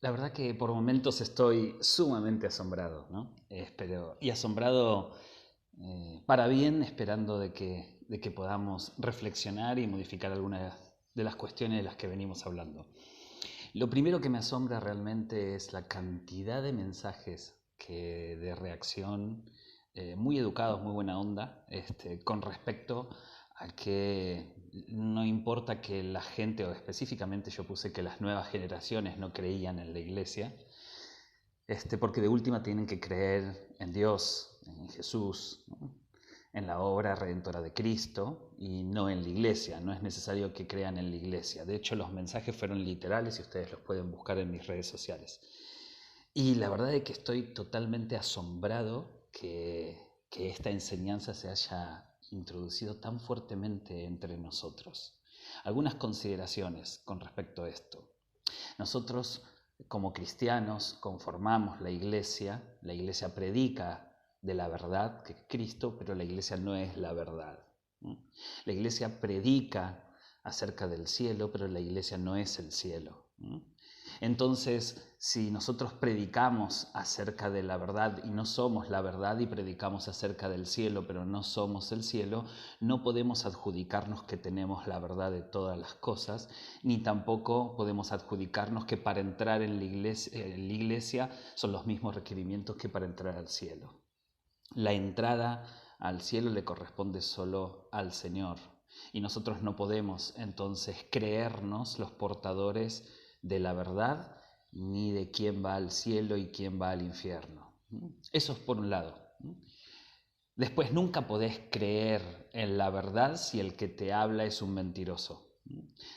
La verdad que por momentos estoy sumamente asombrado, ¿no? Y asombrado para bien, esperando de que podamos reflexionar y modificar algunas de las cuestiones de las que venimos hablando. Lo primero que me asombra realmente es la cantidad de mensajes de reacción, muy educados, muy buena onda, con respecto a que no importa que la gente, o específicamente yo puse que las nuevas generaciones no creían en la iglesia, porque de última tienen que creer en Dios, en Jesús, ¿no? En la obra redentora de Cristo y no en la iglesia. No es necesario que crean en la iglesia. De hecho, los mensajes fueron literales y ustedes los pueden buscar en mis redes sociales. Y la verdad es que estoy totalmente asombrado que esta enseñanza se haya introducido tan fuertemente entre nosotros. Algunas consideraciones con respecto a esto. Nosotros como cristianos conformamos la iglesia predica de la verdad que es Cristo, pero la iglesia no es la verdad. La iglesia predica acerca del cielo, pero la iglesia no es el cielo. Entonces, si nosotros predicamos acerca de la verdad y no somos la verdad y predicamos acerca del cielo, pero no somos el cielo, no podemos adjudicarnos que tenemos la verdad de todas las cosas, ni tampoco podemos adjudicarnos que para entrar en la iglesia son los mismos requerimientos que para entrar al cielo. La entrada al cielo le corresponde solo al Señor. Y nosotros no podemos entonces creernos los portadores de la verdad, ni de quién va al cielo y quién va al infierno. Eso es por un lado. Después, nunca podés creer en la verdad si el que te habla es un mentiroso.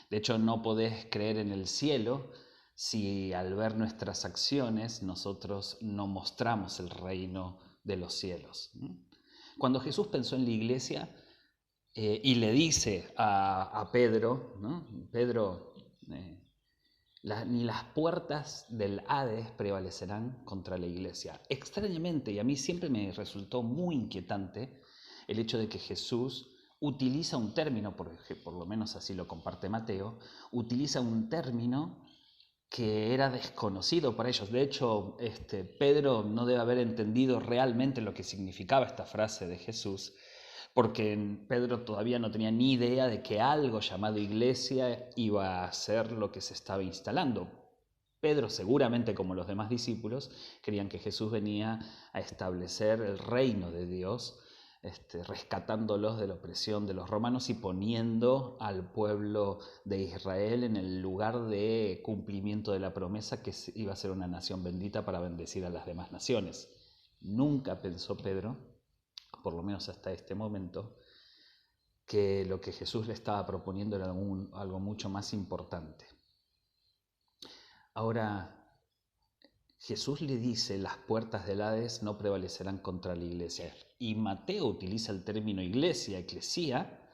De hecho, no podés creer en el cielo si al ver nuestras acciones nosotros no mostramos el reino de los cielos. Cuando Jesús pensó en la iglesia y le dice a Pedro, ¿no? Pedro, ni las puertas del Hades prevalecerán contra la iglesia. Extrañamente, y a mí siempre me resultó muy inquietante, el hecho de que Jesús utiliza un término, porque por lo menos así lo comparte Mateo, utiliza un término que era desconocido para ellos. De hecho, Pedro no debe haber entendido realmente lo que significaba esta frase de Jesús, porque Pedro todavía no tenía ni idea de que algo llamado iglesia iba a ser lo que se estaba instalando. Pedro, seguramente como los demás discípulos, creían que Jesús venía a establecer el reino de Dios, rescatándolos de la opresión de los romanos y poniendo al pueblo de Israel en el lugar de cumplimiento de la promesa que iba a ser una nación bendita para bendecir a las demás naciones. Nunca pensó Pedro, por lo menos hasta este momento, que lo que Jesús le estaba proponiendo era algo mucho más importante. Ahora, Jesús le dice, las puertas del Hades no prevalecerán contra la iglesia. Y Mateo utiliza el término iglesia, eclesía,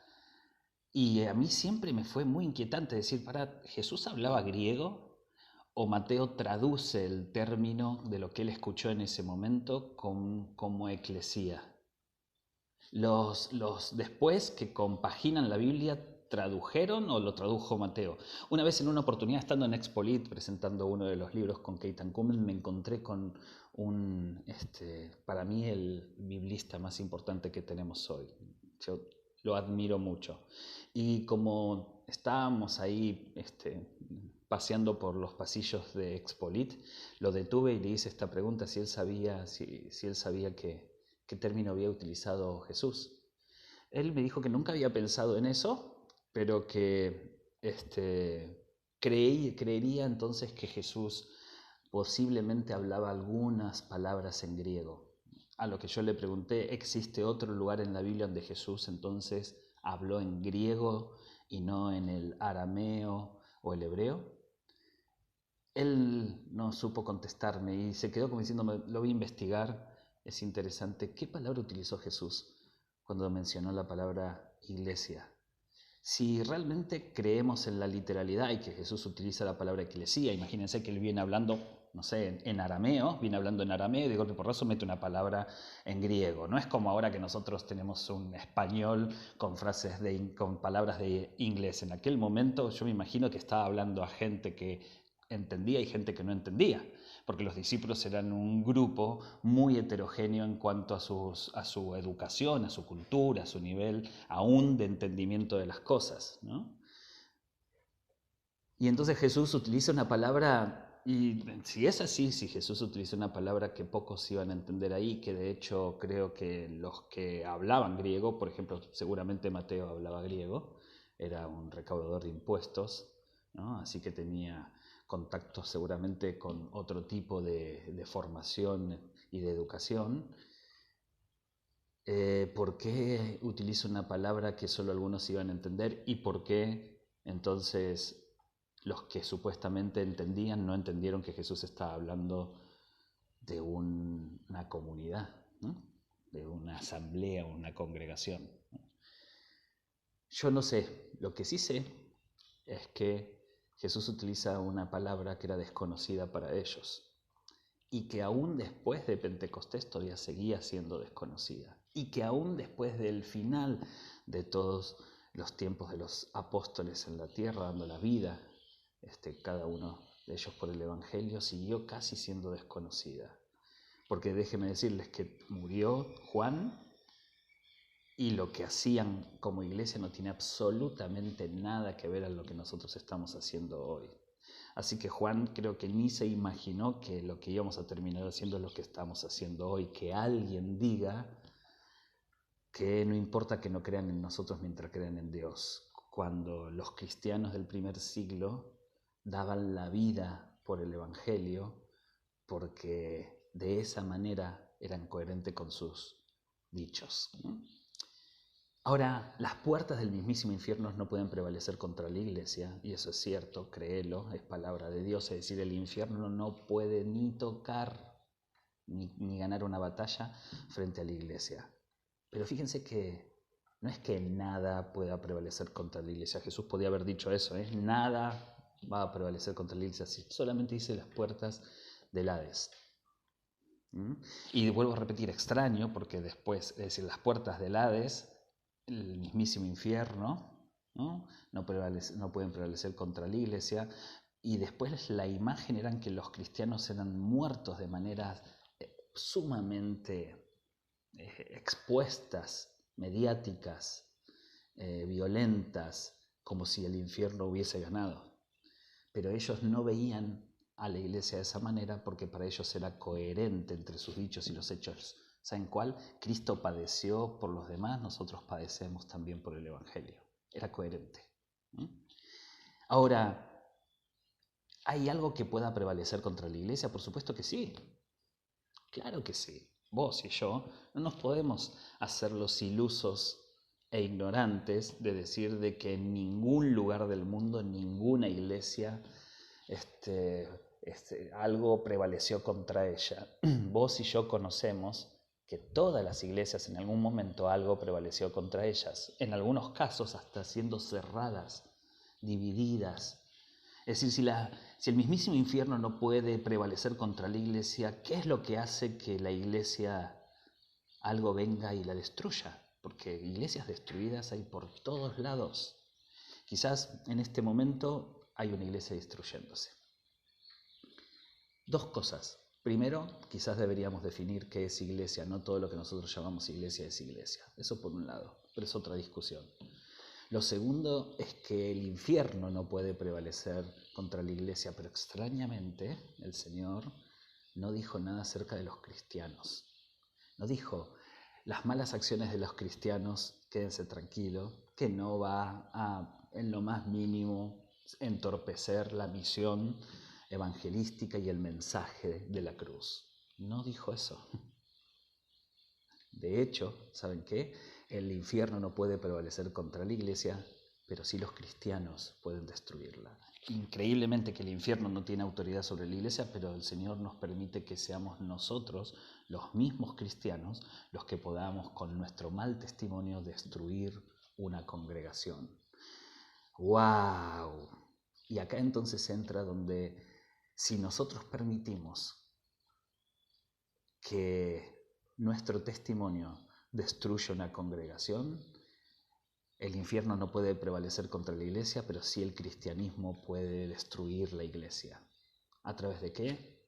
y a mí siempre me fue muy inquietante decir, ¿Jesús hablaba griego? ¿O Mateo traduce el término de lo que él escuchó en ese momento como eclesía? Los después que compaginan la Biblia tradujeron o lo tradujo Mateo. Una vez en una oportunidad estando en Expolit presentando uno de los libros con Keitan Kumen me encontré con para mí el biblista más importante que tenemos hoy. Yo lo admiro mucho. Y como estábamos ahí paseando por los pasillos de Expolit, lo detuve y le hice esta pregunta si él sabía, si él sabía qué término había utilizado Jesús. Él me dijo que nunca había pensado en eso, pero que creería entonces que Jesús posiblemente hablaba algunas palabras en griego. A lo que yo le pregunté, ¿existe otro lugar en la Biblia donde Jesús entonces habló en griego y no en el arameo o el hebreo? Él no supo contestarme y se quedó como diciéndome, lo voy a investigar, es interesante. ¿Qué palabra utilizó Jesús cuando mencionó la palabra iglesia? Si realmente creemos en la literalidad y que Jesús utiliza la palabra eclesía, imagínense que él viene hablando, no sé, en arameo, viene hablando en arameo y de golpe porrazo mete una palabra en griego. No es como ahora que nosotros tenemos un español con con palabras de inglés. En aquel momento yo me imagino que estaba hablando a gente que entendía y gente que no entendía, porque los discípulos eran un grupo muy heterogéneo en cuanto a su educación, a su cultura, a su nivel aún de entendimiento de las cosas, ¿no? Y entonces Jesús utiliza una palabra, y si es así, si Jesús utiliza una palabra que pocos iban a entender ahí, que de hecho creo que los que hablaban griego, por ejemplo, seguramente Mateo hablaba griego, era un recaudador de impuestos, ¿no? Así que tenía contactos seguramente con otro tipo de formación y de educación. ¿Por qué utiliza una palabra que solo algunos iban a entender y por qué entonces los que supuestamente entendían no entendieron que Jesús estaba hablando de una comunidad, ¿no? De una asamblea, una congregación, ¿no? Yo no sé, lo que sí sé es que Jesús utiliza una palabra que era desconocida para ellos y que aún después de Pentecostés todavía seguía siendo desconocida y que aún después del final de todos los tiempos de los apóstoles en la tierra, dando la vida, cada uno de ellos por el Evangelio, siguió casi siendo desconocida. Porque déjenme decirles que murió Juan y lo que hacían como iglesia no tiene absolutamente nada que ver a lo que nosotros estamos haciendo hoy. Así que Juan creo que ni se imaginó que lo que íbamos a terminar haciendo es lo que estamos haciendo hoy, que alguien diga que no importa que no crean en nosotros mientras crean en Dios. Cuando los cristianos del primer siglo daban la vida por el Evangelio, porque de esa manera eran coherentes con sus dichos. Ahora, las puertas del mismísimo infierno no pueden prevalecer contra la iglesia, y eso es cierto, créelo, es palabra de Dios, es decir, el infierno no puede ni tocar ni ganar una batalla frente a la iglesia. Pero fíjense que no es que nada pueda prevalecer contra la iglesia. Jesús podía haber dicho eso, nada va a prevalecer contra la iglesia. Solamente dice las puertas del Hades. Y vuelvo a repetir, extraño, porque después, es decir, las puertas del Hades, el mismísimo infierno, no pueden prevalecer contra la iglesia. Y después la imagen era que los cristianos eran muertos de maneras sumamente expuestas, mediáticas, violentas, como si el infierno hubiese ganado. Pero ellos no veían a la iglesia de esa manera porque para ellos era coherente entre sus dichos y los hechos. ¿Saben cuál? Cristo padeció por los demás, nosotros padecemos también por el Evangelio. Era coherente. Ahora, ¿hay algo que pueda prevalecer contra la iglesia? Por supuesto que sí. Claro que sí. Vos y yo no nos podemos hacer los ilusos e ignorantes de decir de que en ningún lugar del mundo, ninguna iglesia, algo prevaleció contra ella. Vos y yo conocemos que todas las iglesias en algún momento algo prevaleció contra ellas, en algunos casos hasta siendo cerradas, divididas. Es decir, si el mismísimo infierno no puede prevalecer contra la iglesia, ¿qué es lo que hace que la iglesia algo venga y la destruya? Porque iglesias destruidas hay por todos lados. Quizás en este momento hay una iglesia destruyéndose. Dos cosas. Primero, quizás deberíamos definir qué es iglesia. No todo lo que nosotros llamamos iglesia es iglesia. Eso por un lado, pero es otra discusión. Lo segundo es que el infierno no puede prevalecer contra la iglesia, pero extrañamente el Señor no dijo nada acerca de los cristianos. No dijo, las malas acciones de los cristianos, quédense tranquilos, que no va a, en lo más mínimo, entorpecer la misión evangelística y el mensaje de la cruz. No dijo eso. De hecho, ¿saben qué? El infierno no puede prevalecer contra la iglesia, pero sí los cristianos pueden destruirla. Increíblemente que el infierno no tiene autoridad sobre la iglesia, pero el Señor nos permite que seamos nosotros, los mismos cristianos, los que podamos con nuestro mal testimonio destruir una congregación. ¡Wow! Y acá entonces entra donde si nosotros permitimos que nuestro testimonio destruye una congregación, el infierno no puede prevalecer contra la iglesia, pero sí el cristianismo puede destruir la iglesia. ¿A través de qué?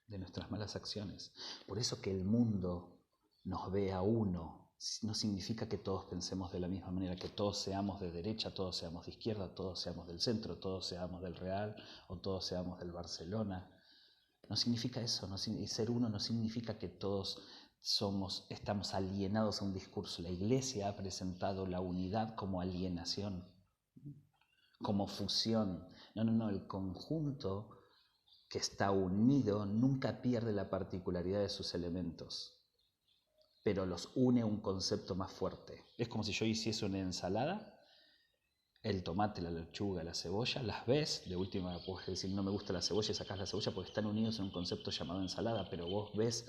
De nuestras malas acciones. Por eso que el mundo nos ve a uno. No significa que todos pensemos de la misma manera, que todos seamos de derecha, todos seamos de izquierda, todos seamos del centro, todos seamos del Real o todos seamos del Barcelona. No significa eso, y ser uno no significa que todos estamos alienados a un discurso. La Iglesia ha presentado la unidad como alienación, como fusión. No, el conjunto que está unido nunca pierde la particularidad de sus elementos, pero los une un concepto más fuerte. Es como si yo hiciese una ensalada, el tomate, la lechuga, la cebolla, las ves, de última puedes decir no me gusta la cebolla y sacás la cebolla porque están unidos en un concepto llamado ensalada, pero vos ves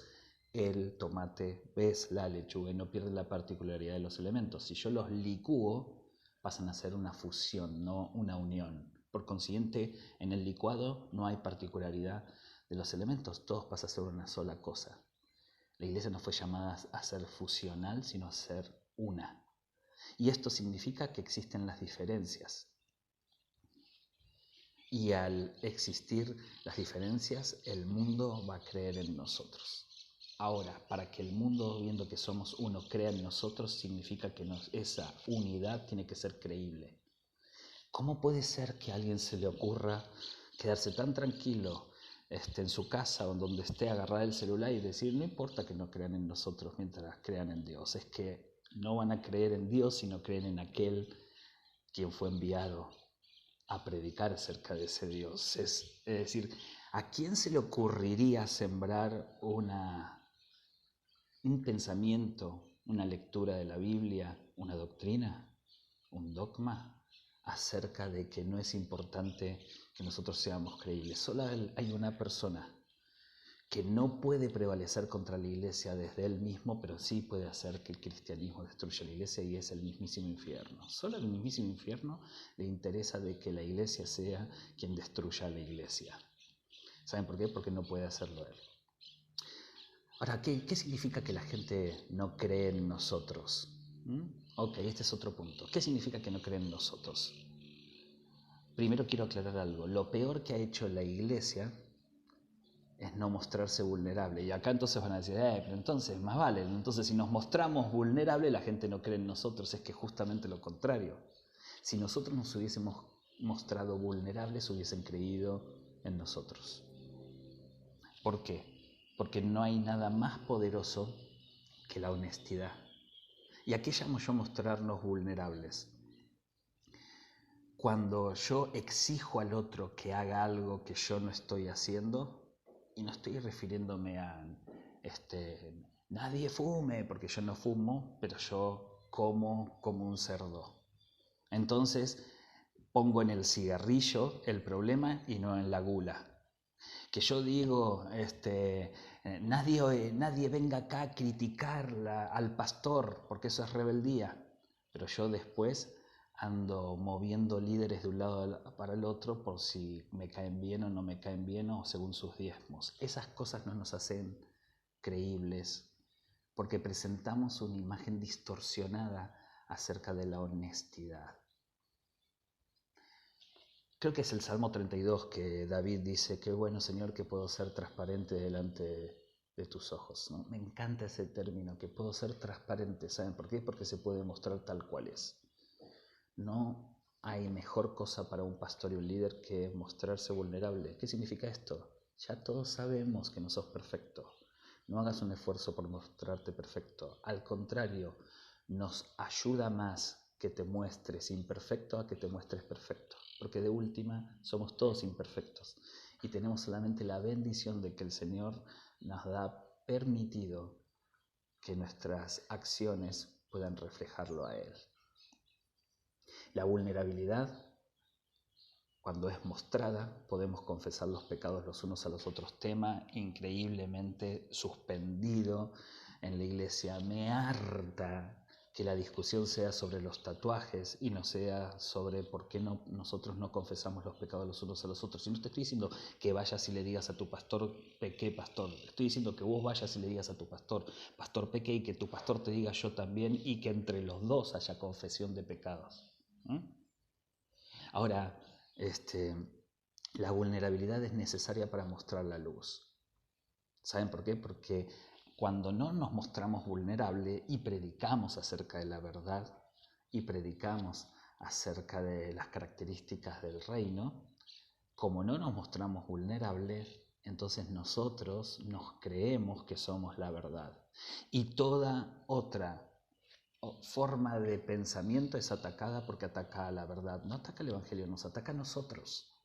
el tomate, ves la lechuga y no pierdes la particularidad de los elementos. Si yo los licúo, pasan a ser una fusión, no una unión. Por consiguiente, en el licuado no hay particularidad de los elementos, todos pasan a ser una sola cosa. La Iglesia no fue llamada a ser fusional, sino a ser una. Y esto significa que existen las diferencias. Y al existir las diferencias, el mundo va a creer en nosotros. Ahora, para que el mundo, viendo que somos uno, crea en nosotros, significa que esa unidad tiene que ser creíble. ¿Cómo puede ser que a alguien se le ocurra quedarse tan tranquilo en su casa o donde esté, agarrar el celular y decir, no importa que no crean en nosotros mientras crean en Dios? Es que no van a creer en Dios, sino creen en aquel quien fue enviado a predicar acerca de ese Dios. Es decir, ¿a quién se le ocurriría sembrar un pensamiento, una lectura de la Biblia, una doctrina, un dogma acerca de que no es importante que nosotros seamos creíbles? Solo hay una persona que no puede prevalecer contra la Iglesia desde él mismo, pero sí puede hacer que el cristianismo destruya la Iglesia, y es el mismísimo infierno. Solo al mismísimo infierno le interesa de que la Iglesia sea quien destruya a la Iglesia. ¿Saben por qué? Porque no puede hacerlo él. Ahora, ¿qué significa que la gente no cree en nosotros? Ok, este es otro punto. ¿Qué significa que no cree en nosotros? Primero quiero aclarar algo. Lo peor que ha hecho la Iglesia es no mostrarse vulnerable. Y acá entonces van a decir, pero entonces más vale. Entonces si nos mostramos vulnerables, la gente no cree en nosotros. Es que justamente lo contrario. Si nosotros nos hubiésemos mostrado vulnerables, hubiesen creído en nosotros. ¿Por qué? Porque no hay nada más poderoso que la honestidad. ¿Y a qué llamo yo mostrarnos vulnerables? Cuando yo exijo al otro que haga algo que yo no estoy haciendo, y no estoy refiriéndome a nadie fume, porque yo no fumo, pero yo como un cerdo. Entonces pongo en el cigarrillo el problema y no en la gula. Que yo digo, nadie venga acá a criticar al pastor, porque eso es rebeldía. Pero yo después ando moviendo líderes de un lado para el otro por si me caen bien o no me caen bien o según sus diezmos. Esas cosas no nos hacen creíbles porque presentamos una imagen distorsionada acerca de la honestidad. Creo que es el Salmo 32 que David dice, qué bueno Señor que puedo ser transparente delante de tus ojos, ¿no? Me encanta ese término, que puedo ser transparente. ¿Saben por qué? Porque se puede mostrar tal cual es. No hay mejor cosa para un pastor y un líder que mostrarse vulnerable. ¿Qué significa esto? Ya todos sabemos que no sos perfecto. No hagas un esfuerzo por mostrarte perfecto. Al contrario, nos ayuda más que te muestres imperfecto a que te muestres perfecto. Porque de última somos todos imperfectos y tenemos solamente la bendición de que el Señor nos ha permitido que nuestras acciones puedan reflejarlo a Él. La vulnerabilidad, cuando es mostrada, podemos confesar los pecados los unos a los otros. Tema increíblemente suspendido en la iglesia. Me harta que la discusión sea sobre los tatuajes y no sea sobre por qué nosotros no confesamos los pecados los unos a los otros. Y no te estoy diciendo que vayas y le digas a tu pastor, pequé, pastor. Estoy diciendo que vos vayas y le digas a tu pastor, pastor, pequé, y que tu pastor te diga yo también, y que entre los dos haya confesión de pecados. Ahora, La vulnerabilidad es necesaria para mostrar la luz. ¿Saben por qué? Porque cuando no nos mostramos vulnerables y predicamos acerca de la verdad y predicamos acerca de las características del reino, como no nos mostramos vulnerables, entonces nosotros nos creemos que somos la verdad. Y toda otra forma de pensamiento es atacada porque ataca a la verdad. No ataca al Evangelio, nos ataca a nosotros.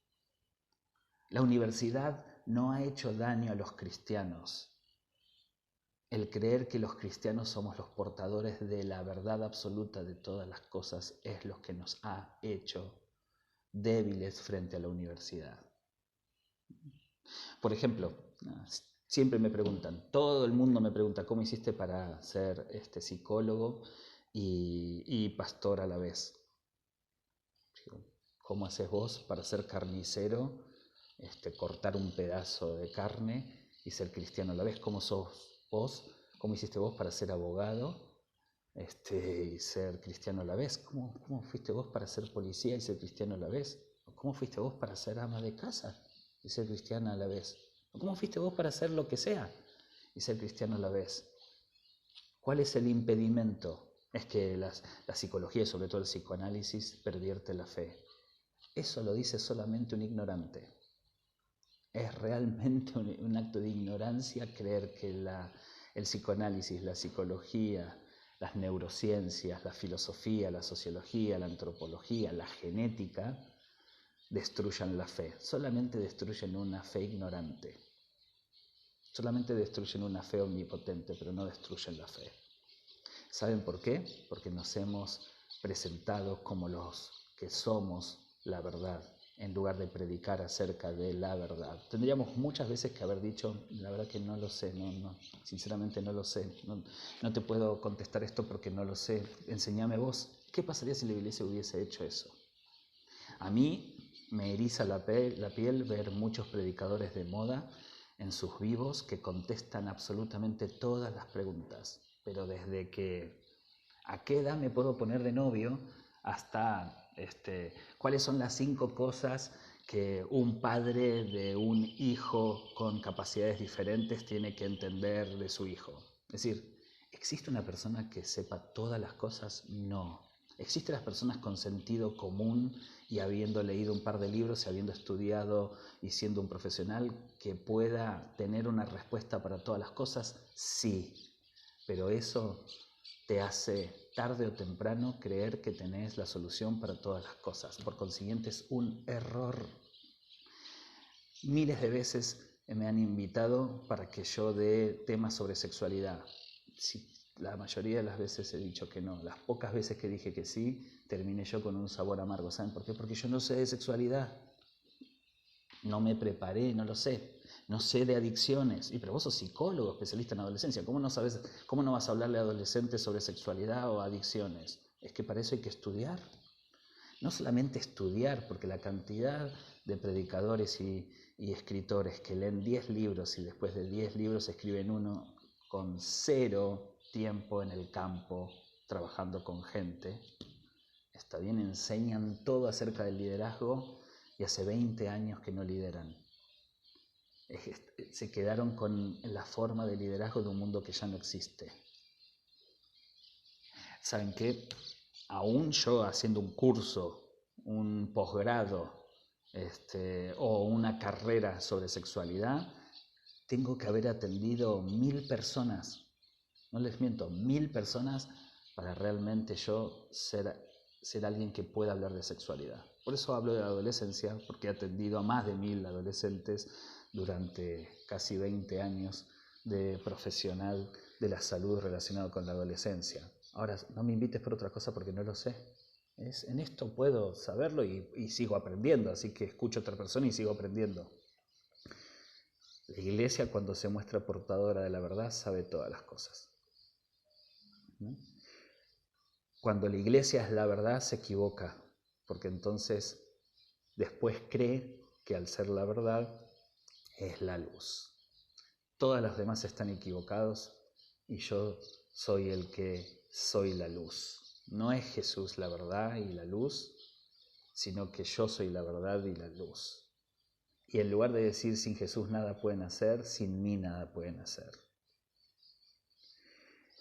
La universidad no ha hecho daño a los cristianos. El creer que los cristianos somos los portadores de la verdad absoluta de todas las cosas es lo que nos ha hecho débiles frente a la universidad. Por ejemplo, siempre me preguntan, todo el mundo me pregunta, ¿cómo hiciste para ser psicólogo y pastor a la vez? ¿Cómo haces vos para ser carnicero, cortar un pedazo de carne y ser cristiano a la vez? ¿Cómo sos vos? ¿Cómo hiciste vos para ser abogado y ser cristiano a la vez? ¿Cómo fuiste vos para ser policía y ser cristiano a la vez? ¿Cómo fuiste vos para ser ama de casa y ser cristiana a la vez? ¿Cómo fuiste vos para hacer lo que sea y ser cristiano a la vez? ¿Cuál es el impedimento? Es que la psicología y sobre todo el psicoanálisis pervierte la fe. Eso lo dice solamente un ignorante. Es realmente un acto de ignorancia creer que el psicoanálisis, la psicología, las neurociencias, la filosofía, la sociología, la antropología, la genética destruyan la fe. Solamente destruyen una fe ignorante. Solamente destruyen una fe omnipotente, pero no destruyen la fe. ¿Saben por qué? Porque nos hemos presentado como los que somos la verdad, en lugar de predicar acerca de la verdad. Tendríamos muchas veces que haber dicho, la verdad que no lo sé, sinceramente no lo sé, no te puedo contestar esto porque no lo sé, enséñame vos. ¿Qué pasaría si la iglesia hubiese hecho eso? A mí me eriza la piel ver muchos predicadores de moda en sus vivos que contestan absolutamente todas las preguntas, pero desde que ¿a qué edad me puedo poner de novio? Hasta cuáles son las 5 cosas que un padre de un hijo con capacidades diferentes tiene que entender de su hijo. Es decir, ¿existe una persona que sepa todas las cosas? No. ¿Existen las personas con sentido común y habiendo leído un par de libros y habiendo estudiado y siendo un profesional que pueda tener una respuesta para todas las cosas? Sí, pero eso te hace tarde o temprano creer que tenés la solución para todas las cosas. Por consiguiente es un error. Miles de veces me han invitado para que yo dé temas sobre sexualidad. Sí, la mayoría de las veces he dicho que no. Las pocas veces que dije que sí, terminé yo con un sabor amargo. ¿Saben por qué? Porque yo no sé de sexualidad. No me preparé, no lo sé. No sé de adicciones. Pero vos sos psicólogo, especialista en adolescencia. ¿Cómo no vas a hablarle a adolescentes sobre sexualidad o adicciones? Es que para eso hay que estudiar. No solamente estudiar, porque la cantidad de predicadores y escritores que leen 10 libros y después de 10 libros escriben uno con 0 tiempo en el campo trabajando con gente. Está bien, enseñan todo acerca del liderazgo y hace 20 años que no lideran. Se quedaron con la forma de liderazgo de un mundo que ya no existe. ¿Saben qué? Aún yo haciendo un curso, un posgrado o una carrera sobre sexualidad, tengo que haber atendido 1000 personas. No les miento, 1000 personas para realmente yo ser alguien que pueda hablar de sexualidad. Por eso hablo de la adolescencia, porque he atendido a más de 1000 adolescentes durante casi 20 años de profesional de la salud relacionado con la adolescencia. Ahora, no me invites por otra cosa porque no lo sé. En esto puedo saberlo y sigo aprendiendo, así que escucho a otra persona y sigo aprendiendo. La iglesia, cuando se muestra portadora de la verdad, sabe todas las cosas. ¿No? Cuando la iglesia es la verdad, se equivoca, porque entonces después cree que al ser la verdad es la luz. Todas las demás están equivocados y yo soy el que soy la luz. No es Jesús la verdad y la luz, sino que yo soy la verdad y la luz. Y en lugar de decir sin Jesús nada pueden hacer, sin mí nada pueden hacer.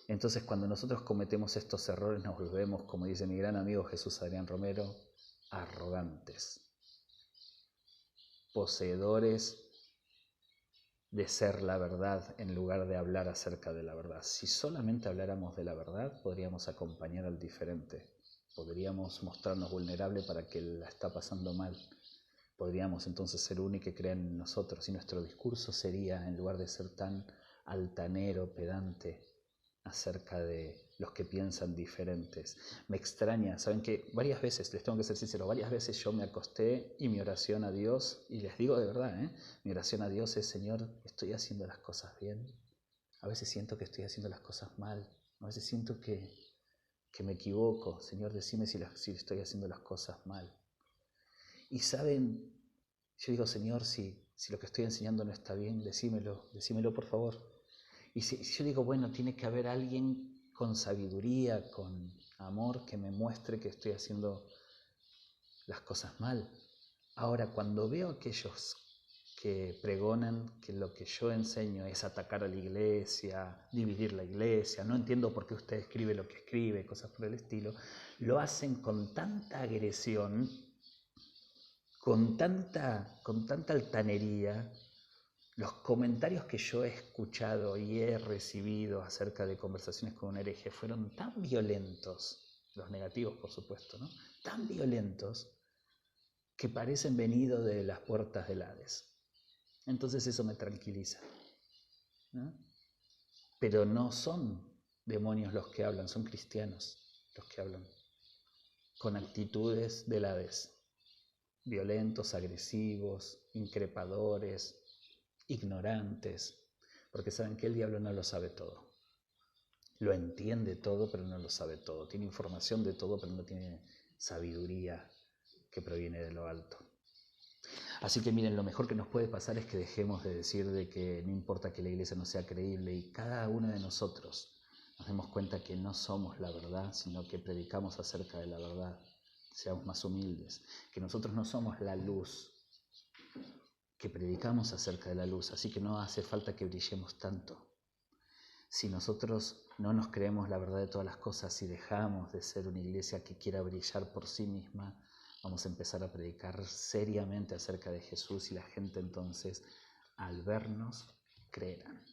Entonces cuando nosotros cometemos estos errores nos volvemos, como dice mi gran amigo Jesús Adrián Romero, arrogantes, poseedores de ser la verdad en lugar de hablar acerca de la verdad. Si solamente habláramos de la verdad, podríamos acompañar al diferente, podríamos mostrarnos vulnerables para que la está pasando mal. Podríamos entonces ser únicos que crean en nosotros y nuestro discurso sería, en lugar de ser tan altanero, pedante, acerca de los que piensan diferentes. Me extraña, ¿saben qué? Varias veces, les tengo que ser sincero, varias veces yo me acosté y mi oración a Dios, y les digo de verdad, mi oración a Dios es, Señor, ¿estoy haciendo las cosas bien? A veces siento que estoy haciendo las cosas mal, a veces siento que me equivoco. Señor, decime si estoy haciendo las cosas mal. Y saben, yo digo, Señor, si lo que estoy enseñando no está bien, decímelo por favor. Y si yo digo, bueno, tiene que haber alguien con sabiduría, con amor, que me muestre que estoy haciendo las cosas mal. Ahora, cuando veo a aquellos que pregonan que lo que yo enseño es atacar a la iglesia, dividir la iglesia, no entiendo por qué usted escribe lo que escribe, cosas por el estilo, lo hacen con tanta agresión, con tanta altanería. Los comentarios que yo he escuchado y he recibido acerca de conversaciones con un hereje fueron tan violentos, los negativos por supuesto, ¿no? Tan violentos que parecen venidos de las puertas del Hades. Entonces eso me tranquiliza, ¿no? Pero no son demonios los que hablan, son cristianos los que hablan, con actitudes del Hades, violentos, agresivos, increpadores, ignorantes, porque saben que el diablo no lo sabe todo. Lo entiende todo, pero no lo sabe todo. Tiene información de todo, pero no tiene sabiduría que proviene de lo alto. Así que miren, lo mejor que nos puede pasar es que dejemos de decir de que no importa que la iglesia no sea creíble y cada uno de nosotros nos demos cuenta que no somos la verdad, sino que predicamos acerca de la verdad. Seamos más humildes, que nosotros no somos la luz, que predicamos acerca de la luz, así que no hace falta que brillemos tanto. Si nosotros no nos creemos la verdad de todas las cosas y dejamos de ser una iglesia que quiera brillar por sí misma, vamos a empezar a predicar seriamente acerca de Jesús y la gente entonces, al vernos, creerán.